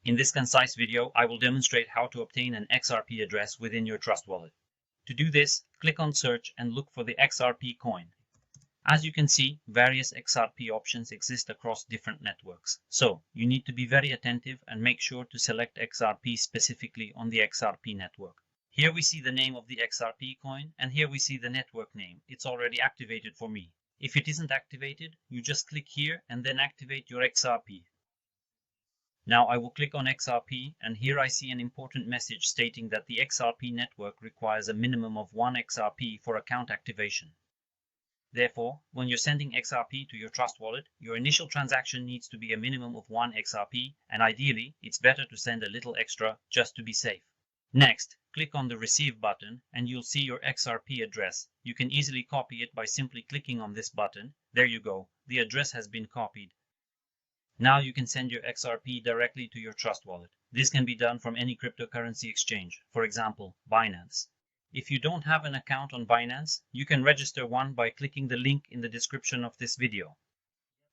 In this concise video, I will demonstrate how to obtain an XRP address within your Trust wallet. To do this, click on Search and look for the XRP coin. As you can see, various XRP options exist across different networks. So, you need to be very attentive and make sure to select XRP specifically on the XRP network. Here we see the name of the XRP coin, and here we see the network name. It's already activated for me. If it isn't activated, you just click here and then activate your XRP. Now I will click on XRP, and here I see an important message stating that the XRP network requires a minimum of 1 XRP for account activation. Therefore, when you're sending XRP to your Trust wallet, your initial transaction needs to be a minimum of 1 XRP, and ideally, it's better to send a little extra just to be safe. Next, click on the Receive button, and you'll see your XRP address. You can easily copy it by simply clicking on this button. There you go, the address has been copied. Now you can send your XRP directly to your Trust wallet. This can be done from any cryptocurrency exchange, for example, Binance. If you don't have an account on Binance, you can register one by clicking the link in the description of this video.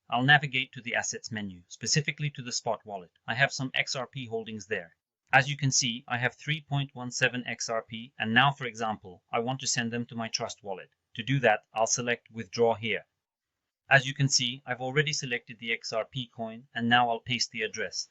I'll navigate to the Assets menu, specifically to the Spot wallet. I have some XRP holdings there. As you can see, I have 3.17 XRP, and now, for example, I want to send them to my Trust wallet. To do that, I'll select Withdraw here. As you can see, I've already selected the XRP coin, and now I'll paste the address.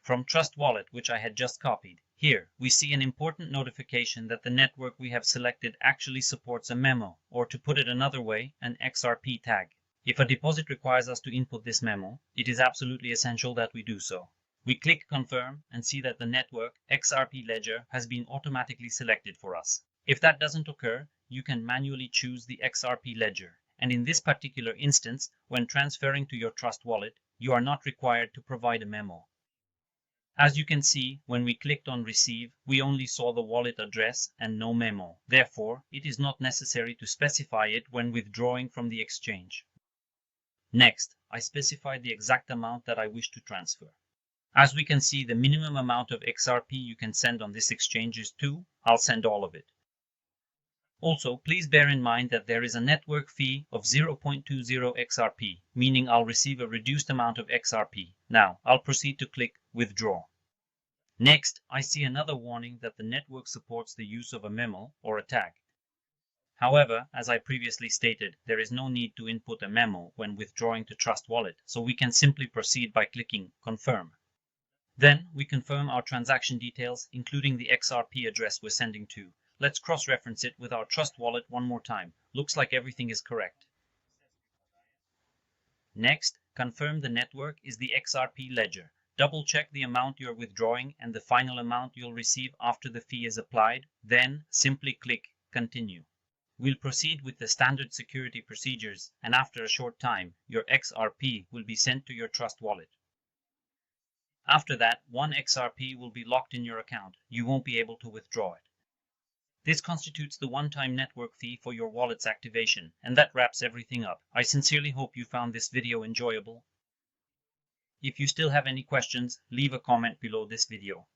From Trust wallet, which I had just copied, here we see an important notification that the network we have selected actually supports a memo, or to put it another way, an XRP tag. If a deposit requires us to input this memo, it is absolutely essential that we do so. We click Confirm and see that the network XRP ledger has been automatically selected for us. If that doesn't occur, you can manually choose the XRP ledger. And in this particular instance, when transferring to your Trust wallet, you are not required to provide a memo. As you can see, when we clicked on Receive, we only saw the wallet address and no memo. Therefore, it is not necessary to specify it when withdrawing from the exchange. Next, I specify the exact amount that I wish to transfer. As we can see, the minimum amount of XRP you can send on this exchange is 2. I'll send all of it. Also, please bear in mind that there is a network fee of 0.20 XRP, meaning I'll receive a reduced amount of XRP. Now, I'll proceed to click Withdraw. Next, I see another warning that the network supports the use of a memo or a tag. However, as I previously stated, there is no need to input a memo when withdrawing to Trust wallet, so we can simply proceed by clicking Confirm. Then, we confirm our transaction details, including the XRP address we're sending to. Let's cross-reference it with our Trust wallet one more time. Looks like everything is correct. Next, confirm the network is the XRP ledger. Double-check the amount you're withdrawing and the final amount you'll receive after the fee is applied. Then, simply click Continue. We'll proceed with the standard security procedures, and after a short time, your XRP will be sent to your Trust wallet. After that, 1 XRP will be locked in your account. You won't be able to withdraw it. This constitutes the one-time network fee for your wallet's activation, and that wraps everything up. I sincerely hope you found this video enjoyable. If you still have any questions, leave a comment below this video.